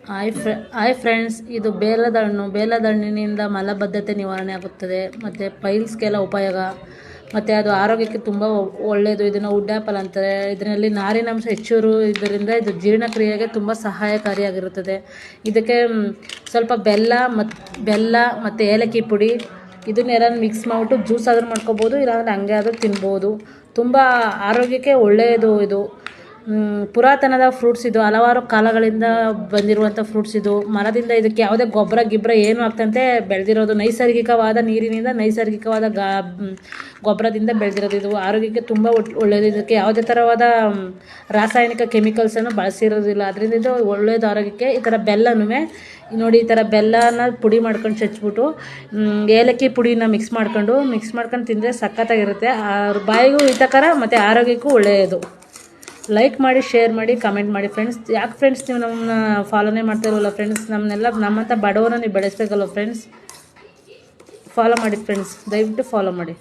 Hi friends, ಇದು ಬೇಲದ ಹಣ್ಣು. ಬೇಲದ ಹಣ್ಣಿನಿಂದ ಮಲಬದ್ಧತೆ ನಿವಾರಣೆ ಆಗುತ್ತದೆ ಮತ್ತು ಪೈಲ್ಸ್ಗೆಲ್ಲ ಉಪಯೋಗ, ಮತ್ತು ಅದು ಆರೋಗ್ಯಕ್ಕೆ ತುಂಬ ಒಳ್ಳೆಯದು. ಇದನ್ನು ವುಡ್ ಆ್ಯಪಲ್ ಅಂತಾರೆ. ಇದರಲ್ಲಿ ನಾರಿನಾಂಶ ಹೆಚ್ಚು ಇದರಿಂದ ಇದು ಜೀರ್ಣಕ್ರಿಯೆಗೆ ತುಂಬ ಸಹಾಯಕಾರಿಯಾಗಿರುತ್ತದೆ. ಇದಕ್ಕೆ ಸ್ವಲ್ಪ ಬೆಲ್ಲ ಮತ್ತು ಏಲಕ್ಕಿ ಪುಡಿ ಇದನ್ನೆಲ್ಲ ಮಿಕ್ಸ್ ಮಾಡಿಬಿಟ್ಟು ಜ್ಯೂಸ್ ಆದರೂ ಮಾಡ್ಕೋಬೋದು, ಇಲ್ಲಾಂದರೆ ಹಂಗೆ ಆದರೂ ತಿನ್ಬೋದು. ತುಂಬ ಆರೋಗ್ಯಕ್ಕೆ ಒಳ್ಳೆಯದು ಇದು. ಪುರಾತನದ ಫ್ರೂಟ್ಸ್ ಇದು, ಹಲವಾರು ಕಾಲಗಳಿಂದ ಬಂದಿರುವಂಥ ಫ್ರೂಟ್ಸ್ ಇದು. ಮರದಿಂದ ಇದಕ್ಕೆ ಯಾವುದೇ ಗೊಬ್ಬರ ಏನೂ ಆಗ್ತಂತೆ ಬೆಳೆದಿರೋದು, ನೈಸರ್ಗಿಕವಾದ ನೀರಿನಿಂದ ನೈಸರ್ಗಿಕವಾದ ಗೊಬ್ಬರದಿಂದ ಬೆಳೆದಿರೋದು. ಇದು ಆರೋಗ್ಯಕ್ಕೆ ತುಂಬ ಒಳ್ಳೆಯದು. ಇದಕ್ಕೆ ಯಾವುದೇ ಥರವಾದ ರಾಸಾಯನಿಕ ಕೆಮಿಕಲ್ಸನ್ನು ಬಳಸಿರೋದಿಲ್ಲ. ಅದರಿಂದ ಇದು ಒಳ್ಳೆಯದು ಆರೋಗ್ಯಕ್ಕೆ. ಈ ಥರ ಬೆಲ್ಲನೂ ನೋಡಿ, ಈ ಥರ ಬೆಲ್ಲನ ಪುಡಿ ಮಾಡ್ಕೊಂಡು ಚಚ್ಬಿಟ್ಟು ಏಲಕ್ಕಿ ಪುಡಿನ ಮಿಕ್ಸ್ ಮಾಡ್ಕೊಂಡು ತಿಂದರೆ ಸಖತ್ತಾಗಿರುತ್ತೆ. ಬಾಯಿಗೂ ಹಿತಕರ ಮತ್ತು ಆರೋಗ್ಯಕ್ಕೂ ಒಳ್ಳೆಯದು. ಲೈಕ್ ಮಾಡಿ, ಶೇರ್ ಮಾಡಿ, ಕಮೆಂಟ್ ಮಾಡಿ ಫ್ರೆಂಡ್ಸ್. ಯಾಕೆ ಫ್ರೆಂಡ್ಸ್ ನೀವು ನಮ್ಮನ್ನ ಫಾಲೋನೇ ಮಾಡ್ತಾ ಇರೋಲ್ಲ ಫ್ರೆಂಡ್ಸ್? ನಮ್ಮಂಥ ಬಡವರನ್ನ ನೀವು ಬೆಳೆಸ್ಬೇಕಲ್ವ ಫ್ರೆಂಡ್ಸ್? ಫಾಲೋ ಮಾಡಿ ಫ್ರೆಂಡ್ಸ್, ದಯವಿಟ್ಟು ಫಾಲೋ ಮಾಡಿ.